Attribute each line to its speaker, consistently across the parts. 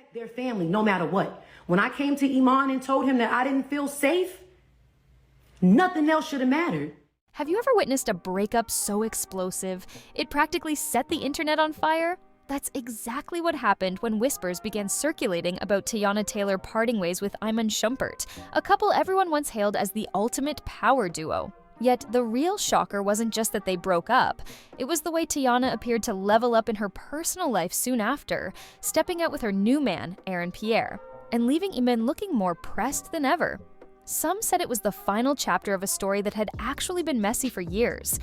Speaker 1: protect their family no matter what. When I came to Iman and told him that I didn't feel safe, nothing else should have mattered.
Speaker 2: Have you ever witnessed a breakup so explosive it practically set the internet on fire? That's exactly what happened when whispers began circulating about Teyana Taylor parting ways with Iman Shumpert, a couple everyone once hailed as the ultimate power duo. Yet the real shocker wasn't just that they broke up, it was the way Teyana appeared to level up in her personal life soon after, stepping out with her new man, Pierre, and leaving Iman looking more pressed than ever. Some said it was the final chapter of a story that had actually been messy for years.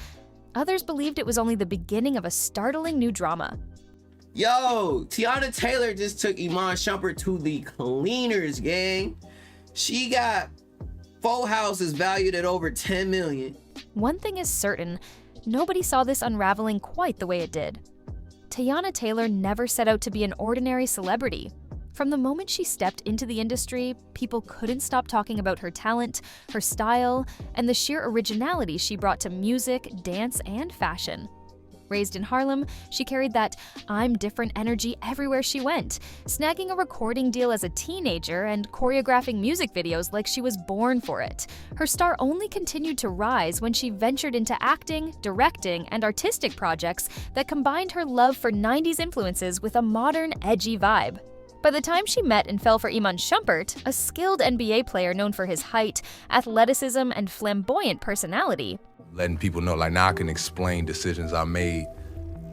Speaker 2: Others believed it was only the beginning of a startling new drama.
Speaker 3: Yo, Teyana Taylor just took Iman Shumpert to the cleaners, gang. She got 4 houses valued at over $10 million.
Speaker 2: One thing is certain, nobody saw this unraveling quite the way it did. Teyana Taylor never set out to be an ordinary celebrity. From the moment she stepped into the industry, people couldn't stop talking about her talent, her style, and the sheer originality she brought to music, dance, and fashion. Raised in Harlem, she carried that "I'm different" energy everywhere she went, snagging a recording deal as a teenager and choreographing music videos like she was born for it. Her star only continued to rise when she ventured into acting, directing, and artistic projects that combined her love for 90s influences with a modern, edgy vibe. By the time she met and fell for Iman Shumpert, a skilled NBA player known for his height, athleticism, and flamboyant personality,
Speaker 4: letting people know, like, now I can explain decisions I made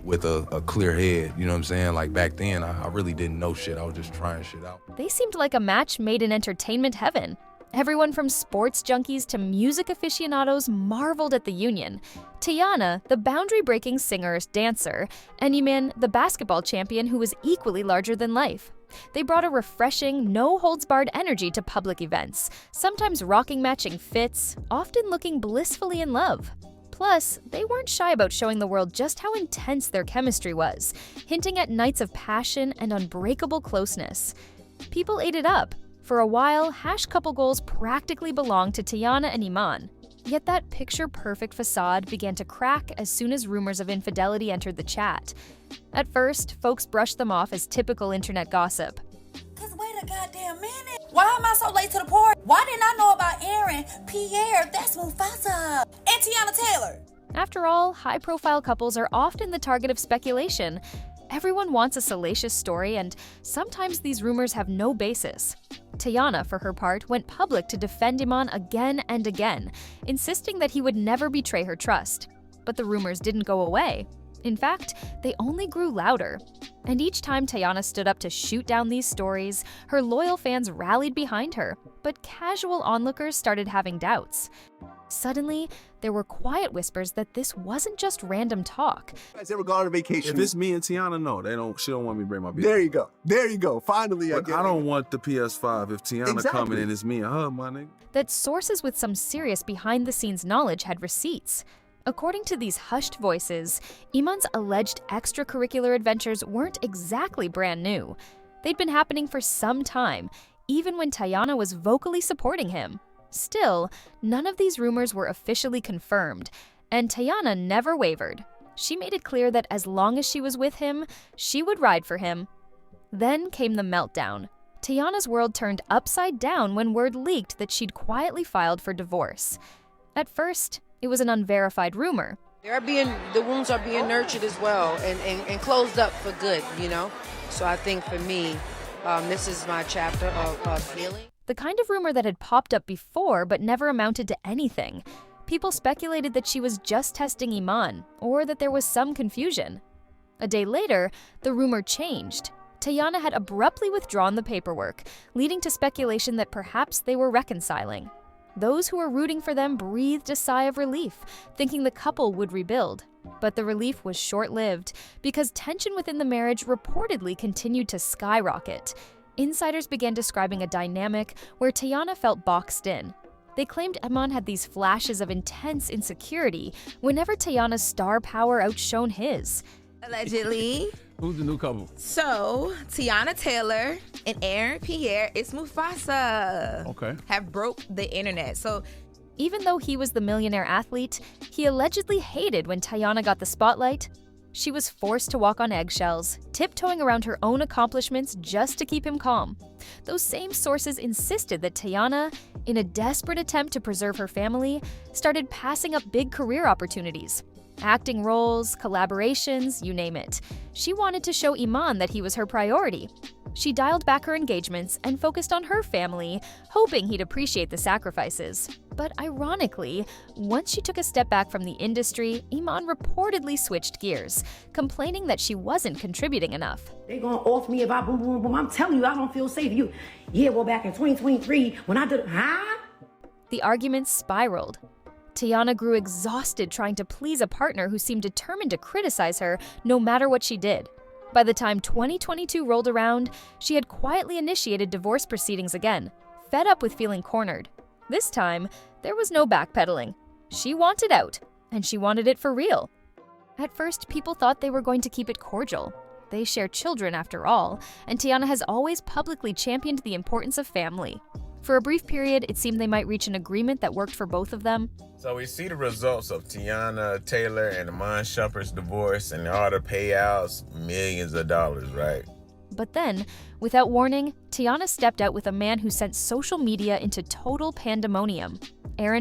Speaker 4: with a clear head, you know what I'm saying? Like, back then, I really didn't know shit. I was just trying shit out.
Speaker 2: they seemed like a match made in entertainment heaven. Everyone from sports junkies to music aficionados marveled at the union. Teyana, the boundary-breaking singer-dancer, and Iman, the basketball champion who was equally larger than life. They brought a refreshing, no-holds-barred energy to public events, sometimes rocking matching fits, often looking blissfully in love. Plus, they weren't shy about showing the world just how intense their chemistry was, hinting at nights of passion and unbreakable closeness. People ate it up. For a while, hash couple goals practically belonged to Teyana and Iman. Yet that picture-perfect facade began to crack as soon as rumors of infidelity entered the chat. At first, folks brushed them off as typical internet gossip.
Speaker 5: Cause wait a goddamn minute. Why am I so late to the party? Why didn't I know about Aaron, Pierre, that's Mufasa, and Teyana Taylor?
Speaker 2: After all, high-profile couples are often the target of speculation. Everyone wants a salacious story, and sometimes these rumors have no basis. Teyana, for her part, went public to defend Iman again and again, insisting that he would never betray her trust. But the rumors didn't go away. In fact, they only grew louder. And each time Teyana stood up to shoot down these stories, her loyal fans rallied behind her, but casual onlookers started having doubts. Suddenly, there were quiet whispers that this wasn't just random talk.
Speaker 6: You guys ever gone on vacation?
Speaker 7: If it's me and Teyana, no, she don't want me to bring my business.
Speaker 6: There you go. There you go. Finally, I
Speaker 7: don't want the PS5 if Teyana coming in, it's me and her, my nigga.
Speaker 2: That sources with some serious behind-the-scenes knowledge had receipts. According to these hushed voices, Iman's alleged extracurricular adventures weren't exactly brand new. They'd been happening for some time, even when Teyana was vocally supporting him. Still, none of these rumors were officially confirmed, and Teyana never wavered. She made it clear that as long as she was with him, she would ride for him. Then came the meltdown. Teyana's world turned upside down when word leaked that she'd quietly filed for divorce. At first, it was an unverified rumor.
Speaker 8: The wounds are being nurtured as well and closed up for good, you know? So I think for me, this is my chapter of healing.
Speaker 2: The kind of rumor that had popped up before but never amounted to anything. People speculated that she was just testing Iman, or that there was some confusion. A day later, the rumor changed. Teyana had abruptly withdrawn the paperwork, leading to speculation that perhaps they were reconciling. Those who were rooting for them breathed a sigh of relief, thinking the couple would rebuild. But the relief was short-lived, because tension within the marriage reportedly continued to skyrocket. Insiders began describing a dynamic where Teyana felt boxed in. They claimed Iman had these flashes of intense insecurity whenever Teyana's star power outshone his.
Speaker 5: Allegedly.
Speaker 7: Who's the new couple?
Speaker 5: So, Teyana Taylor and Pierre, it's Mufasa.
Speaker 7: Okay.
Speaker 5: Have broke the internet. So,
Speaker 2: Even though he was the millionaire athlete, he allegedly hated when Teyana got the spotlight. She was forced to walk on eggshells, tiptoeing around her own accomplishments just to keep him calm. Those same sources insisted that Teyana, in a desperate attempt to preserve her family, started passing up big career opportunities. Acting roles, collaborations, you name it. She wanted to show Iman that he was her priority. She dialed back her engagements and focused on her family, hoping he'd appreciate the sacrifices. But ironically, once she took a step back from the industry, Iman reportedly switched gears, complaining that she wasn't contributing enough.
Speaker 1: They gonna off me if I boom, boom, boom. I'm telling you, I don't feel safe. Well, back in 2023, when I did,
Speaker 2: The arguments spiraled. Teyana grew exhausted trying to please a partner who seemed determined to criticize her no matter what she did. By the time 2022 rolled around, she had quietly initiated divorce proceedings again, fed up with feeling cornered. This time, there was no backpedaling. She wanted out, and she wanted it for real. At first, people thought they were going to keep it cordial. They share children after all, and Teyana has always publicly championed the importance of family. For a brief period, it seemed they might reach an agreement that worked for both of them.
Speaker 9: So we see the results of Teyana Taylor and Iman Shumpert's divorce and all the payouts, millions of dollars, right?
Speaker 2: But then, without warning, Teyana stepped out with a man who sent social media into total pandemonium.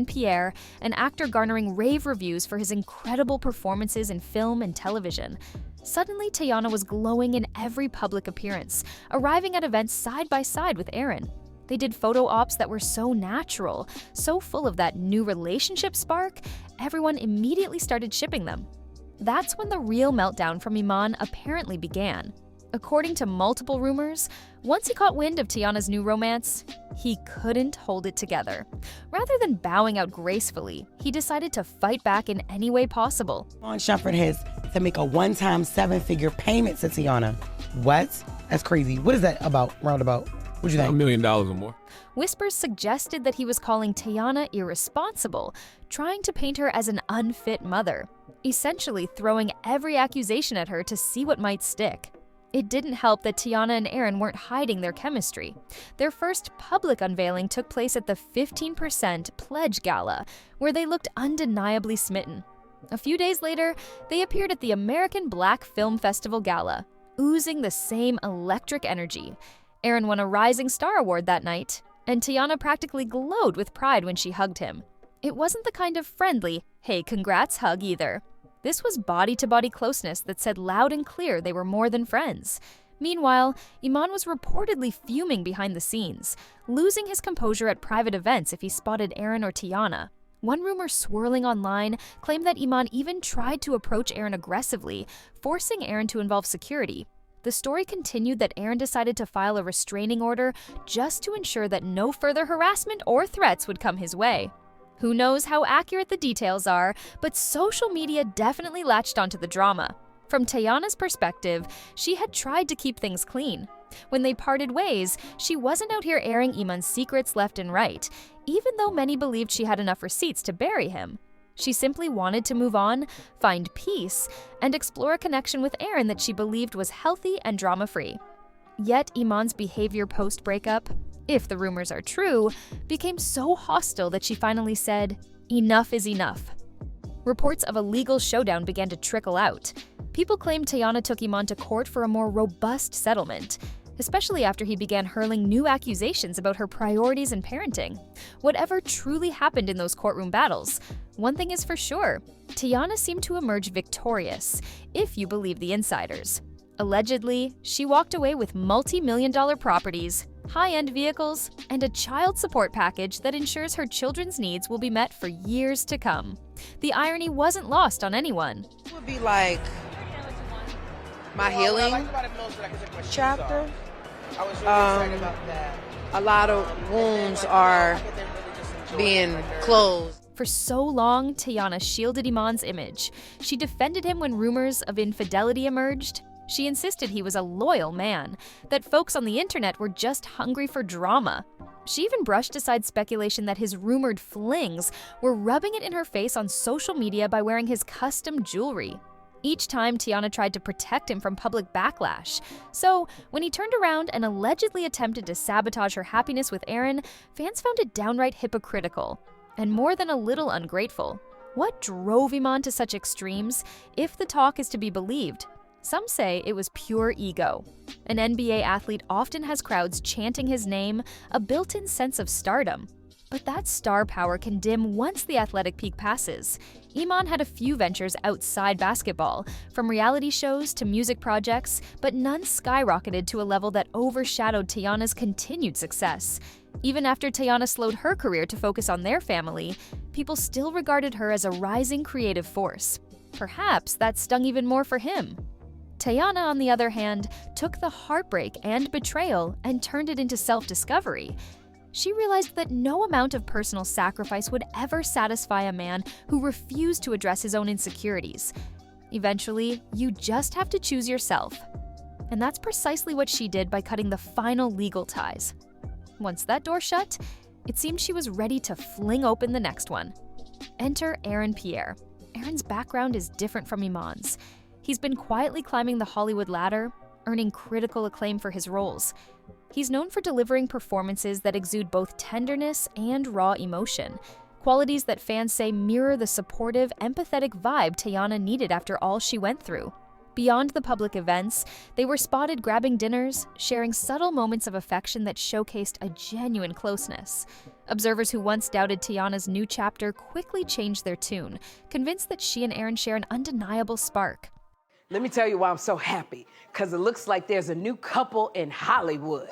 Speaker 2: Pierre, an actor garnering rave reviews for his incredible performances in film and television. Suddenly, Teyana was glowing in every public appearance, arriving at events side by side with Aaron. They did photo ops that were so natural, so full of that new relationship spark, everyone immediately started shipping them. That's when the real meltdown from Iman apparently began. According to multiple rumors, once he caught wind of Teyana's new romance, he couldn't hold it together. Rather than bowing out gracefully, he decided to fight back in any way possible.
Speaker 10: Iman Shumpert has to make a one-time 7-figure payment to Teyana. What? That's crazy. What is that about, roundabout? What'd you think?
Speaker 11: $1 million or more.
Speaker 2: Whispers suggested that he was calling Teyana irresponsible, trying to paint her as an unfit mother, essentially throwing every accusation at her to see what might stick. It didn't help that Teyana and Aaron weren't hiding their chemistry. Their first public unveiling took place at the 15% Pledge Gala, where they looked undeniably smitten. A few days later, they appeared at the American Black Film Festival Gala, oozing the same electric energy. Aaron won a Rising Star Award that night, and Teyana practically glowed with pride when she hugged him. It wasn't the kind of friendly, hey, congrats hug either. This was body-to-body closeness that said loud and clear they were more than friends. Meanwhile, Iman was reportedly fuming behind the scenes, losing his composure at private events if he spotted Aaron or Teyana. One rumor swirling online claimed that Iman even tried to approach Aaron aggressively, forcing Aaron to involve security. The story continued that Aaron decided to file a restraining order just to ensure that no further harassment or threats would come his way. Who knows how accurate the details are, but social media definitely latched onto the drama. From Teyana's perspective, she had tried to keep things clean. When they parted ways, she wasn't out here airing Iman's secrets left and right, even though many believed she had enough receipts to bury him. She simply wanted to move on, find peace, and explore a connection with Aaron that she believed was healthy and drama-free. Yet Iman's behavior post-breakup, if the rumors are true, became so hostile that she finally said, "Enough is enough." Reports of a legal showdown began to trickle out. People claimed Teyana took Iman to court for a more robust settlement, especially after he began hurling new accusations about her priorities in parenting. Whatever truly happened in those courtroom battles, one thing is for sure, Teyana seemed to emerge victorious, if you believe the insiders. Allegedly, she walked away with multi-million-dollar properties, high-end vehicles, and a child support package that ensures her children's needs will be met for years to come. The irony wasn't lost on anyone.
Speaker 8: It would be like my healing chapter. A lot of wounds are being closed.
Speaker 2: For so long, Teyana shielded Iman's image. She defended him when rumors of infidelity emerged. She insisted he was a loyal man, that folks on the internet were just hungry for drama. She even brushed aside speculation that his rumored flings were rubbing it in her face on social media by wearing his custom jewelry. Each time, Teyana tried to protect him from public backlash. So, when he turned around and allegedly attempted to sabotage her happiness with Aaron, fans found it downright hypocritical, and more than a little ungrateful. What drove Iman to such extremes, if the talk is to be believed? Some say it was pure ego. An NBA athlete often has crowds chanting his name, a built-in sense of stardom. But that star power can dim once the athletic peak passes. Iman had a few ventures outside basketball, from reality shows to music projects, but none skyrocketed to a level that overshadowed Teyana's continued success. Even after Teyana slowed her career to focus on their family, people still regarded her as a rising creative force. Perhaps that stung even more for him. Teyana, on the other hand, took the heartbreak and betrayal and turned it into self-discovery. She realized that no amount of personal sacrifice would ever satisfy a man who refused to address his own insecurities. Eventually, you just have to choose yourself. And that's precisely what she did by cutting the final legal ties. Once that door shut, it seemed she was ready to fling open the next one. Enter Pierre. Aaron's background is different from Iman's. He's been quietly climbing the Hollywood ladder, earning critical acclaim for his roles. He's known for delivering performances that exude both tenderness and raw emotion, qualities that fans say mirror the supportive, empathetic vibe Teyana needed after all she went through. Beyond the public events, they were spotted grabbing dinners, sharing subtle moments of affection that showcased a genuine closeness. Observers who once doubted Teyana's new chapter quickly changed their tune, convinced that she and Aaron share an undeniable spark.
Speaker 11: Let me tell you why I'm so happy, because it looks like there's a new couple in Hollywood.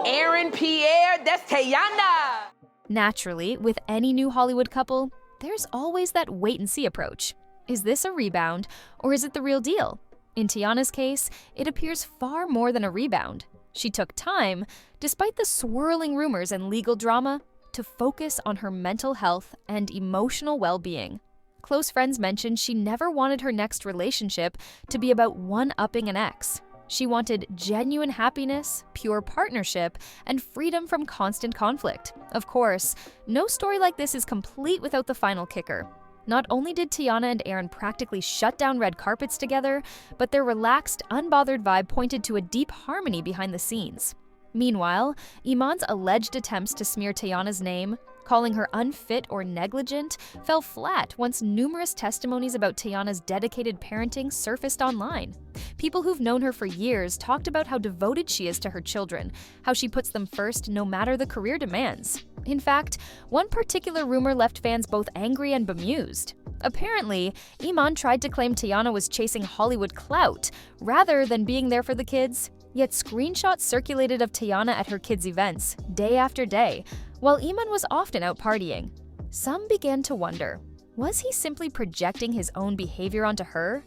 Speaker 11: Aaron, Pierre, that's Teyana.
Speaker 2: Naturally, with any new Hollywood couple, there's always that wait-and-see approach. Is this a rebound, or is it the real deal? In Teyana's case, it appears far more than a rebound. She took time, despite the swirling rumors and legal drama, to focus on her mental health and emotional well-being. Close friends mentioned she never wanted her next relationship to be about one-upping an ex. She wanted genuine happiness, pure partnership, and freedom from constant conflict. Of course, no story like this is complete without the final kicker. Not only did Teyana and Aaron practically shut down red carpets together, but their relaxed, unbothered vibe pointed to a deep harmony behind the scenes. Meanwhile, Iman's alleged attempts to smear Teyana's name, calling her unfit or negligent, fell flat once numerous testimonies about Teyana's dedicated parenting surfaced online. People who've known her for years talked about how devoted she is to her children, how she puts them first no matter the career demands. In fact, one particular rumor left fans both angry and bemused. Apparently, Iman tried to claim Teyana was chasing Hollywood clout rather than being there for the kids. Yet screenshots circulated of Teyana at her kids' events, day after day, while Iman was often out partying. Some began to wonder, was he simply projecting his own behavior onto her?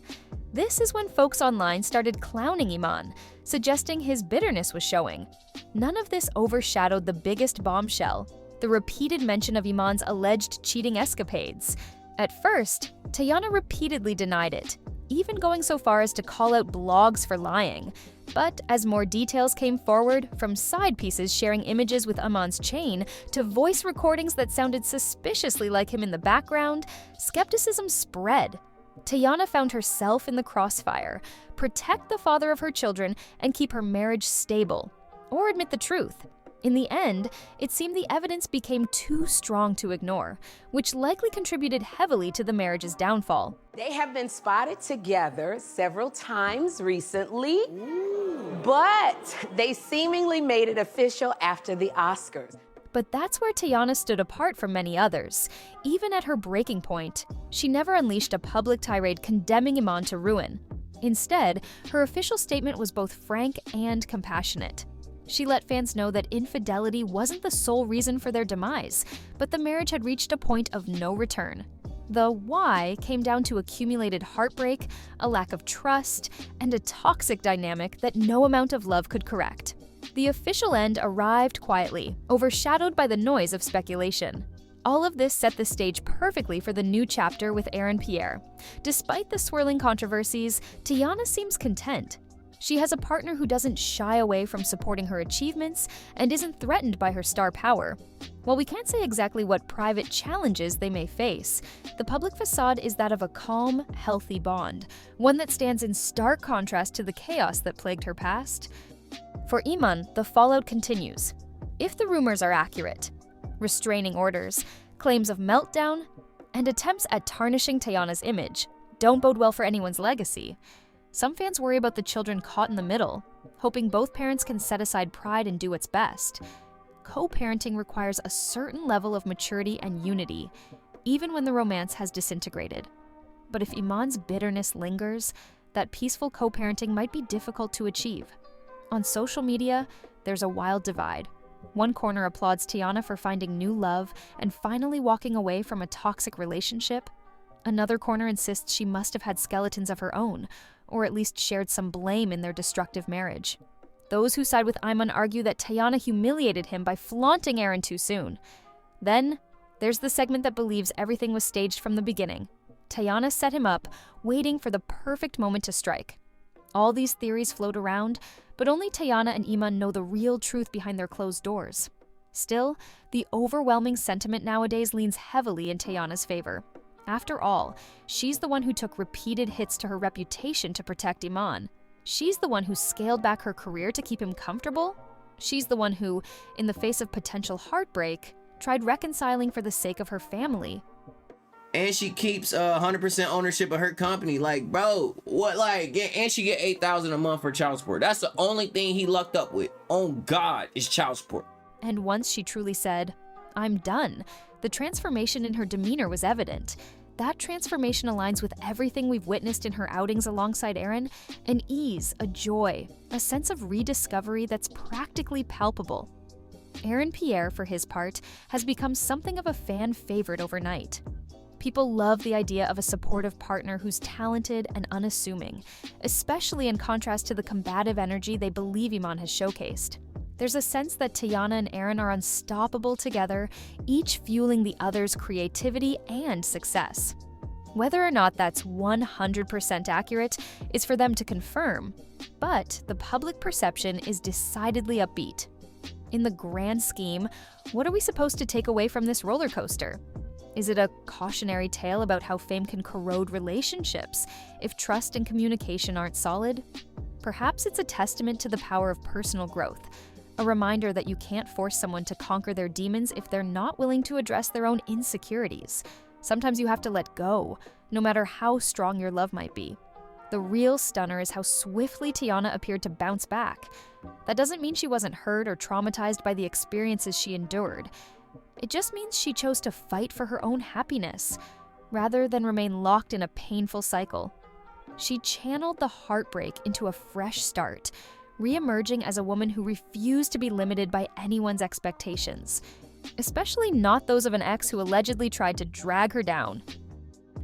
Speaker 2: This is when folks online started clowning Iman, suggesting his bitterness was showing. None of this overshadowed the biggest bombshell, the repeated mention of Iman's alleged cheating escapades. At first, Teyana repeatedly denied it, even going so far as to call out blogs for lying. But as more details came forward, from side pieces sharing images with Iman's chain to voice recordings that sounded suspiciously like him in the background, skepticism spread. Teyana found herself in the crossfire: protect the father of her children and keep her marriage stable, or admit the truth. In the end, it seemed the evidence became too strong to ignore, which likely contributed heavily to the marriage's downfall.
Speaker 11: They have been spotted together several times recently, but they seemingly made it official after the Oscars.
Speaker 2: But that's where Teyana stood apart from many others. Even at her breaking point, she never unleashed a public tirade condemning Iman to ruin. Instead, her official statement was both frank and compassionate. She let fans know that infidelity wasn't the sole reason for their demise, but the marriage had reached a point of no return. The why came down to accumulated heartbreak, a lack of trust, and a toxic dynamic that no amount of love could correct. The official end arrived quietly, overshadowed by the noise of speculation. All of this set the stage perfectly for the new chapter with Pierre. Despite the swirling controversies, Teyana seems content. She has a partner who doesn't shy away from supporting her achievements and isn't threatened by her star power. While we can't say exactly what private challenges they may face, the public facade is that of a calm, healthy bond, one that stands in stark contrast to the chaos that plagued her past. For Iman, the fallout continues. If the rumors are accurate, restraining orders, claims of meltdown, And attempts at tarnishing Teyana's image don't bode well for anyone's legacy. Some fans worry about the children caught in the middle, hoping both parents can set aside pride and do what's best. Co-parenting requires a certain level of maturity and unity, even when the romance has disintegrated. But if Iman's bitterness lingers, that peaceful co-parenting might be difficult to achieve. On social media, there's a wild divide. One corner applauds Teyana for finding new love and finally walking away from a toxic relationship. Another corner insists she must have had skeletons of her own, or at least shared some blame in their destructive marriage. Those who side with Iman argue that Teyana humiliated him by flaunting Aaron too soon. Then, there's the segment that believes everything was staged from the beginning. Teyana set him up, waiting for the perfect moment to strike. All these theories float around, but only Teyana and Iman know the real truth behind their closed doors. Still, the overwhelming sentiment nowadays leans heavily in Teyana's favor. After all, she's the one who took repeated hits to her reputation to protect Iman. She's the one who scaled back her career to keep him comfortable. She's the one who, in the face of potential heartbreak, tried reconciling for the sake of her family.
Speaker 3: And she keeps 100% ownership of her company. Like, bro, what, like, and she get $8,000 a month for child support. That's the only thing he lucked up with. On God, is child support.
Speaker 2: And once she truly said, "I'm done," the transformation in her demeanor was evident. That transformation aligns with everything we've witnessed in her outings alongside Aaron: an ease, a joy, a sense of rediscovery that's practically palpable. Aaron Pierre, for his part, has become something of a fan favorite overnight. People love the idea of a supportive partner who's talented and unassuming, especially in contrast to the combative energy they believe Iman has showcased. There's a sense that Teyana and Aaron are unstoppable together, each fueling the other's creativity and success. Whether or not that's 100% accurate is for them to confirm, but the public perception is decidedly upbeat. In the grand scheme, what are we supposed to take away from this roller coaster? Is it a cautionary tale about how fame can corrode relationships if trust and communication aren't solid? Perhaps it's a testament to the power of personal growth, a reminder that you can't force someone to conquer their demons if they're not willing to address their own insecurities. Sometimes you have to let go, no matter how strong your love might be. The real stunner is how swiftly Teyana appeared to bounce back. That doesn't mean she wasn't hurt or traumatized by the experiences she endured. It just means she chose to fight for her own happiness, rather than remain locked in a painful cycle. She channeled the heartbreak into a fresh start, re-emerging as a woman who refused to be limited by anyone's expectations, especially not those of an ex who allegedly tried to drag her down.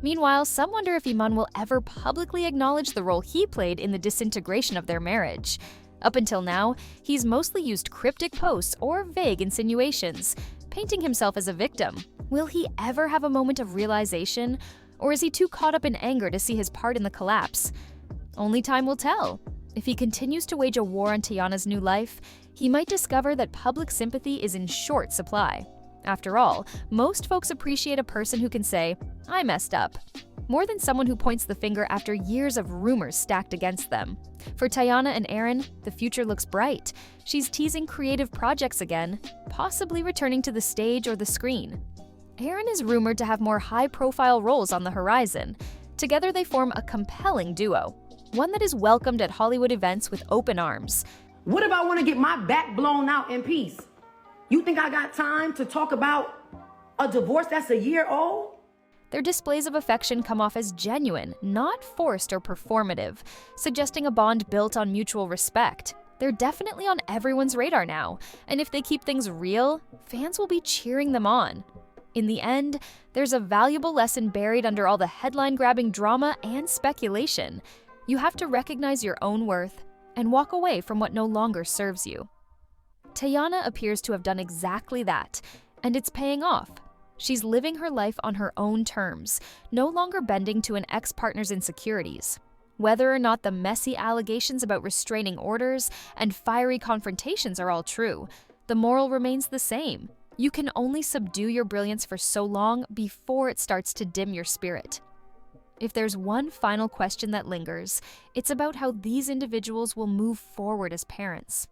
Speaker 2: Meanwhile, some wonder if Iman will ever publicly acknowledge the role he played in the disintegration of their marriage. Up until now, he's mostly used cryptic posts or vague insinuations, painting himself as a victim. Will he ever have a moment of realization, or is he too caught up in anger to see his part in the collapse? Only time will tell. If he continues to wage a war on Teyana's new life, he might discover that public sympathy is in short supply. After all, most folks appreciate a person who can say, "I messed up," more than someone who points the finger after years of rumors stacked against them. For Teyana and Aaron, the future looks bright. She's teasing creative projects again, possibly returning to the stage or the screen. Aaron is rumored to have more high-profile roles on the horizon. Together they form a compelling duo, one that is welcomed at Hollywood events with open arms.
Speaker 1: What if I want to get my back blown out in peace? You think I got time to talk about a divorce that's a year old?
Speaker 2: Their displays of affection come off as genuine, not forced or performative, suggesting a bond built on mutual respect. They're definitely on everyone's radar now, and if they keep things real, fans will be cheering them on. In the end, there's a valuable lesson buried under all the headline-grabbing drama and speculation. You have to recognize your own worth and walk away from what no longer serves you. Teyana appears to have done exactly that, and it's paying off. She's living her life on her own terms, no longer bending to an ex-partner's insecurities. Whether or not the messy allegations about restraining orders and fiery confrontations are all true, the moral remains the same. You can only subdue your brilliance for so long before it starts to dim your spirit. If there's one final question that lingers, it's about how these individuals will move forward as parents.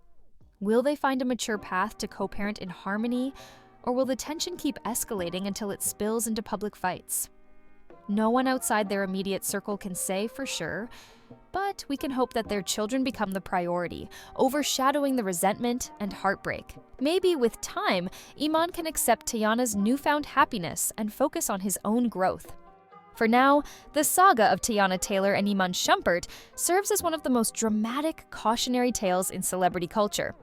Speaker 2: Will they find a mature path to co-parent in harmony, Or will the tension keep escalating until it spills into public fights? No one outside their immediate circle can say for sure, but we can hope that their children become the priority, overshadowing the resentment and heartbreak. Maybe with time, Iman can accept Teyana's newfound happiness and focus on his own growth. For now, the saga of Teyana Taylor and Iman Shumpert serves as one of the most dramatic cautionary tales in celebrity culture.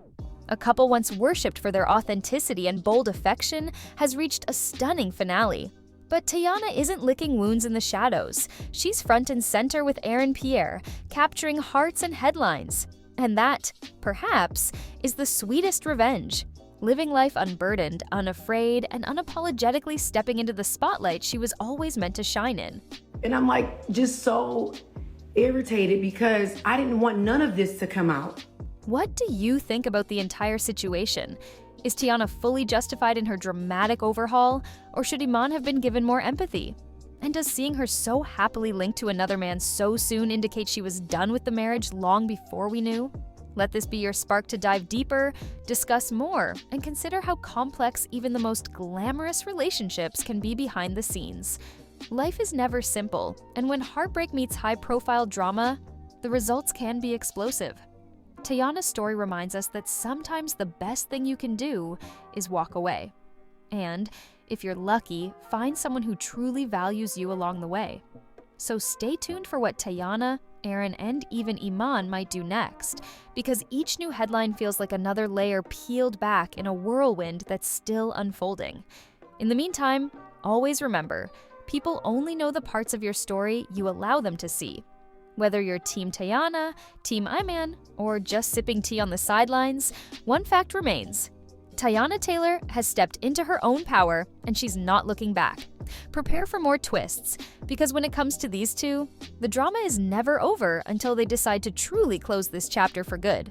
Speaker 2: A couple once worshipped for their authenticity and bold affection has reached a stunning finale. But Teyana isn't licking wounds in the shadows. She's front and center with Pierre, capturing hearts and headlines. And that, perhaps, is the sweetest revenge. Living life unburdened, unafraid, and unapologetically stepping into the spotlight she was always meant to shine in.
Speaker 1: And I'm like just so irritated because I didn't want none of this to come out.
Speaker 2: What do you think about the entire situation? Is Teyana fully justified in her dramatic overhaul, or should Iman have been given more empathy? And does seeing her so happily linked to another man so soon indicate she was done with the marriage long before we knew? Let this be your spark to dive deeper, discuss more, and consider how complex even the most glamorous relationships can be behind the scenes. Life is never simple, and when heartbreak meets high-profile drama, the results can be explosive. Teyana's story reminds us that sometimes the best thing you can do is walk away. And, if you're lucky, find someone who truly values you along the way. So stay tuned for what Teyana, Aaron, and even Iman might do next, because each new headline feels like another layer peeled back in a whirlwind that's still unfolding. In the meantime, always remember, people only know the parts of your story you allow them to see. Whether you're Team Teyana, Team Iman, or just sipping tea on the sidelines, one fact remains. Teyana Taylor has stepped into her own power, and she's not looking back. Prepare for more twists, because when it comes to these two, the drama is never over until they decide to truly close this chapter for good.